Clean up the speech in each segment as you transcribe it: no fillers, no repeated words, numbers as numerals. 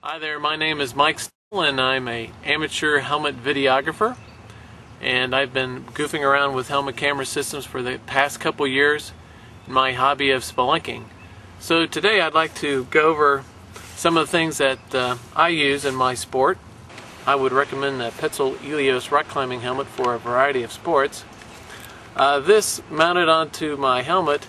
Hi there, my name is Mike and I'm an amateur helmet videographer, and I've been goofing around with helmet camera systems for the past couple years in my hobby of spelunking. So today I'd like to go over some of the things that I use in my sport. I would recommend the Petzl Elios rock climbing helmet for a variety of sports. This mounted onto my helmet,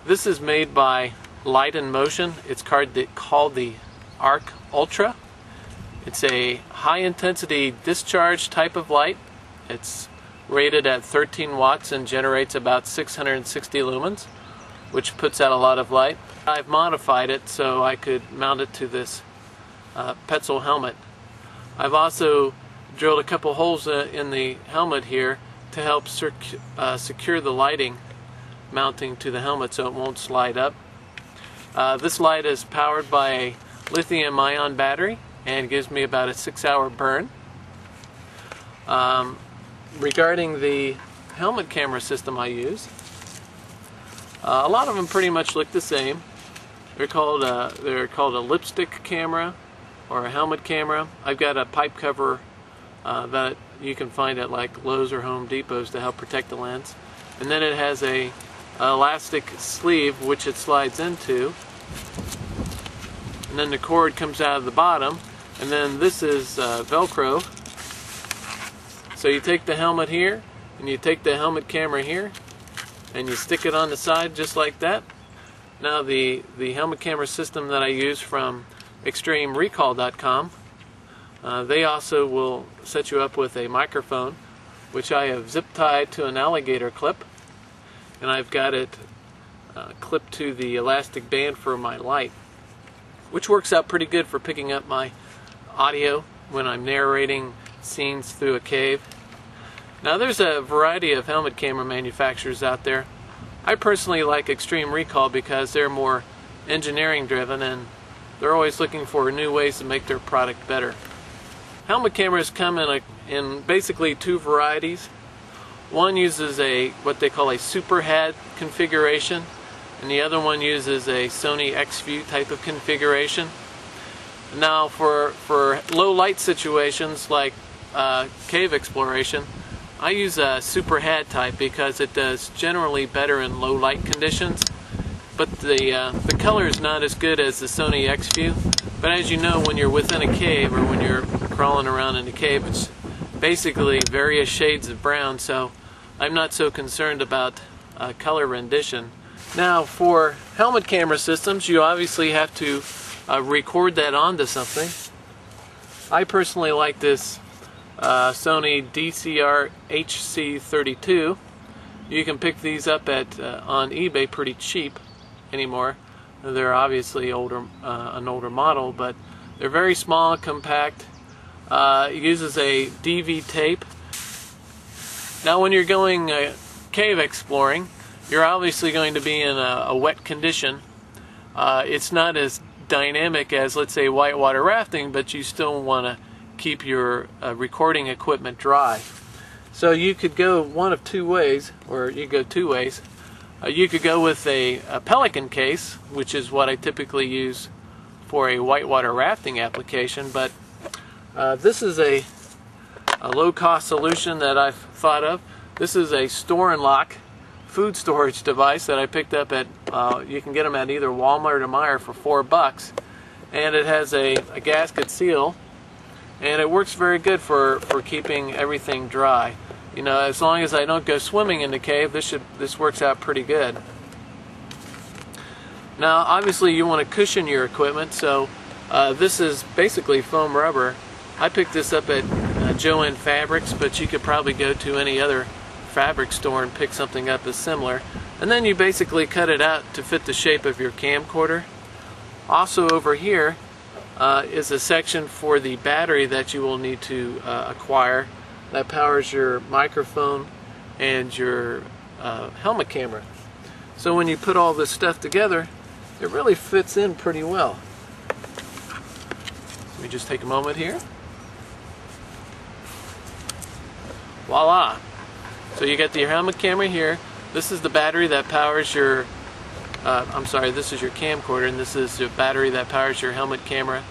this is made by Light in Motion. It's called the Arc Ultra. It's a high intensity discharge type of light. It's rated at 13 watts and generates about 660 lumens, which puts out a lot of light. I've modified it so I could mount it to this Petzl helmet. I've also drilled a couple holes in the helmet here to help secure the lighting mounting to the helmet so it won't slide up. This light is powered by a lithium-ion battery and gives me about a 6-hour burn. Regarding the helmet camera system I use, a lot of them pretty much look the same. They're called a lipstick camera or a helmet camera. I've got a pipe cover that you can find at like Lowe's or Home Depot's to help protect the lens, and then it has a elastic sleeve which it slides into, and then the cord comes out of the bottom, and then this is Velcro. So you take the helmet here and you take the helmet camera here and you stick it on the side just like that. Now the helmet camera system that I use from ExtremeRecall.com, they also will set you up with a microphone which I have zip tied to an alligator clip, and I've got it clipped to the elastic band for my light, which works out pretty good for picking up my audio when I'm narrating scenes through a cave. Now there's a variety of helmet camera manufacturers out there. I personally like Extreme Recall because they're more engineering driven and they're always looking for new ways to make their product better. Helmet cameras come in basically two varieties. One uses what they call a super head configuration, and the other one uses a Sony X-View type of configuration. Now for low light situations like cave exploration, I use a super head type because it does generally better in low light conditions, but the color is not as good as the Sony X-View. But as you know, when you're within a cave or when you're crawling around in a cave, it's basically various shades of brown, so I'm not so concerned about color rendition. Now for helmet camera systems, you obviously have to record that onto something. I personally like this Sony DCR HC32. You can pick these up on eBay pretty cheap anymore. They're obviously an older model, but they're very small, compact. It uses a DV tape. Now when you're going cave exploring, you're obviously going to be in a wet condition. It's not as dynamic as, let's say, whitewater rafting, but you still want to keep your recording equipment dry. So you could go one of two ways, or you go two ways. You could go with a Pelican case, which is what I typically use for a whitewater rafting application, but this is a low-cost solution that I've thought of. This is a store and lock food storage device that I picked up at, you can get them at either Walmart or Meijer for $4, and it has a gasket seal, and it works very good for keeping everything dry. You know, as long as I don't go swimming in the cave, this works out pretty good. Now obviously you want to cushion your equipment, so this is basically foam rubber. I picked this up at Jo-Ann Fabrics, but you could probably go to any other fabric store and pick something up as similar, and then you basically cut it out to fit the shape of your camcorder. Also over here is a section for the battery that you will need to acquire that powers your microphone and your helmet camera. So when you put all this stuff together, it really fits in pretty well. Let me just take a moment here. Voila! So you got your helmet camera here. This is the battery that powers your this is your camcorder, and this is the battery that powers your helmet camera.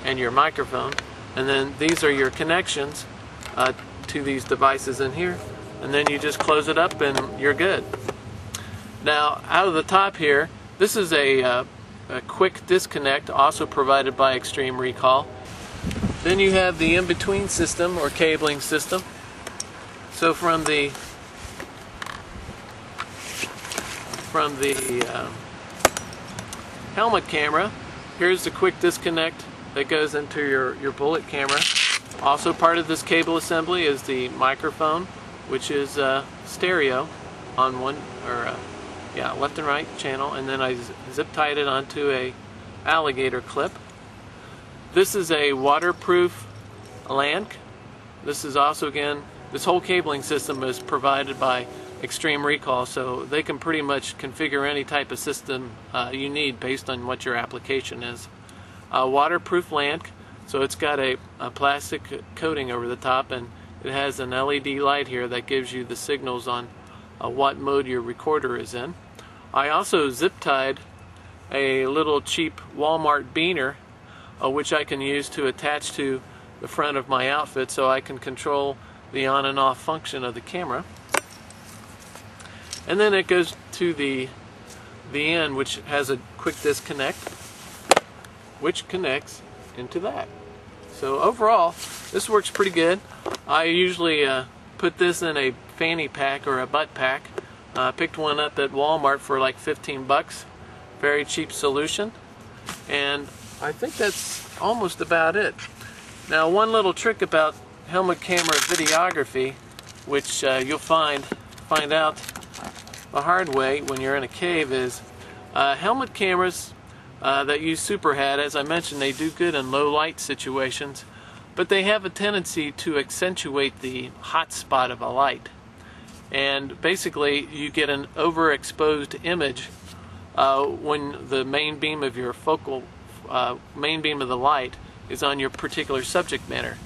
and your microphone. And then these are your connections to these devices in here. And then you just close it up and you're good. Now, out of the top here, this is a quick disconnect, also provided by Extreme Recall. Then you have the in-between system or cabling system. So from the helmet camera, here's the quick disconnect that goes into your bullet camera. Also part of this cable assembly is the microphone, which is stereo on one, or left and right channel, and then I zip tied it onto a alligator clip. This is a waterproof LANC. This is also, again, this whole cabling system is provided by Extreme Recall, so they can pretty much configure any type of system you need based on what your application is. Waterproof LANC, so it's got a plastic coating over the top, and it has an LED light here that gives you the signals on what mode your recorder is in. I also zip tied a little cheap Walmart beaner, which I can use to attach to the front of my outfit so I can control the on and off function of the camera. And then it goes to the end, which has a quick disconnect, which connects into that. So overall, this works pretty good. I usually put this in a fanny pack or a butt pack. Picked one up at Walmart for like 15 bucks. Very cheap solution. And I think that's almost about it. Now, one little trick about helmet camera videography, which you'll find out the hard way when you're in a cave, is helmet cameras that use superhat, as I mentioned, they do good in low light situations, but they have a tendency to accentuate the hot spot of a light. And basically you get an overexposed image when the main beam of your main beam of the light is on your particular subject matter.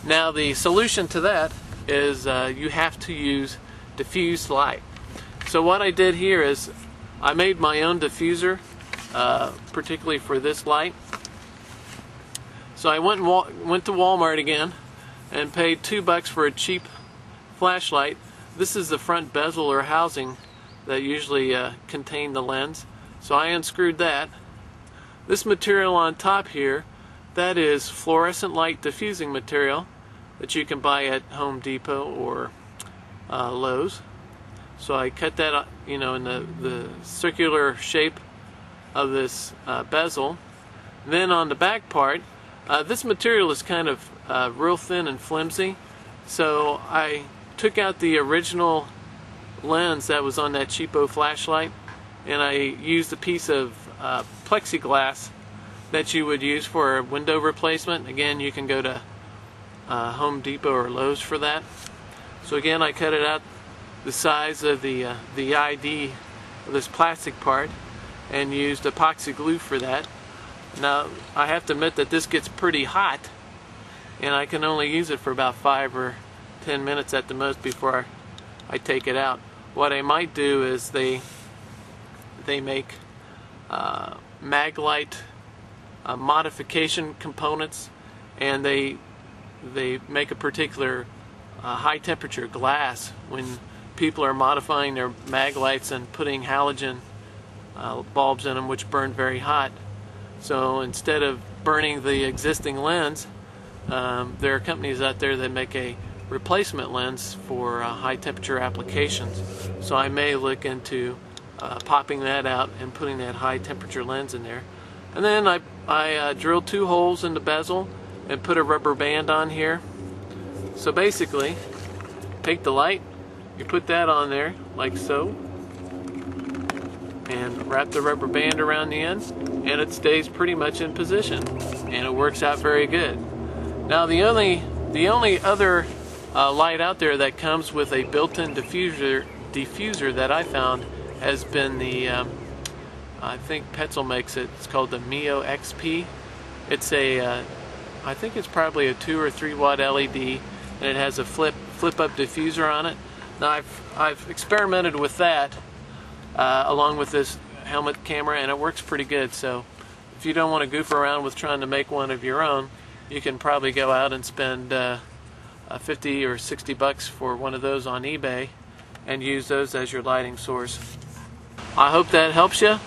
Now, the solution to that is you have to use diffused light. So what I did here is I made my own diffuser, particularly for this light. So I went to Walmart again and paid $2 for a cheap flashlight. This is the front bezel or housing that usually contain the lens. So I unscrewed that. This material on top here, that is fluorescent light diffusing material that you can buy at Home Depot or Lowe's. So I cut that, in the circular shape of this bezel. Then on the back part, this material is kind of real thin and flimsy. So I took out the original lens that was on that cheapo flashlight, and I used a piece of plexiglass that you would use for a window replacement. Again, you can go to Home Depot or Lowe's for that. So again, I cut it out the size of the ID of this plastic part and used epoxy glue for that. Now, I have to admit that this gets pretty hot, and I can only use it for about 5 or 10 minutes at the most before I take it out. What I might do is they make Maglite modification components, and they make a particular high temperature glass when people are modifying their Maglites and putting halogen bulbs in them, which burn very hot. So instead of burning the existing lens, there are companies out there that make a replacement lens for high temperature applications. So I may look into popping that out and putting that high temperature lens in there. And then I drilled 2 holes in the bezel and put a rubber band on here. So basically, take the light, you put that on there like so, and wrap the rubber band around the end, and it stays pretty much in position, and it works out very good. Now, the only other light out there that comes with a built-in diffuser that I found has been the I think Petzl makes it. It's called the Mio XP. It's a I think it's probably a 2 or 3 watt LED, and it has a flip up diffuser on it. Now I've experimented with that along with this helmet camera, and it works pretty good. So if you don't want to goof around with trying to make one of your own, you can probably go out and spend 50 or 60 bucks for one of those on eBay and use those as your lighting source. I hope that helps you.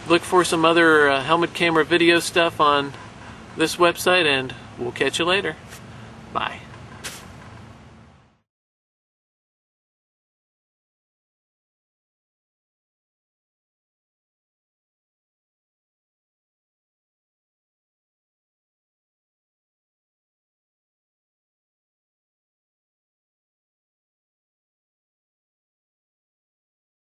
Look for some other helmet camera video stuff on this website, and we'll catch you later. Bye.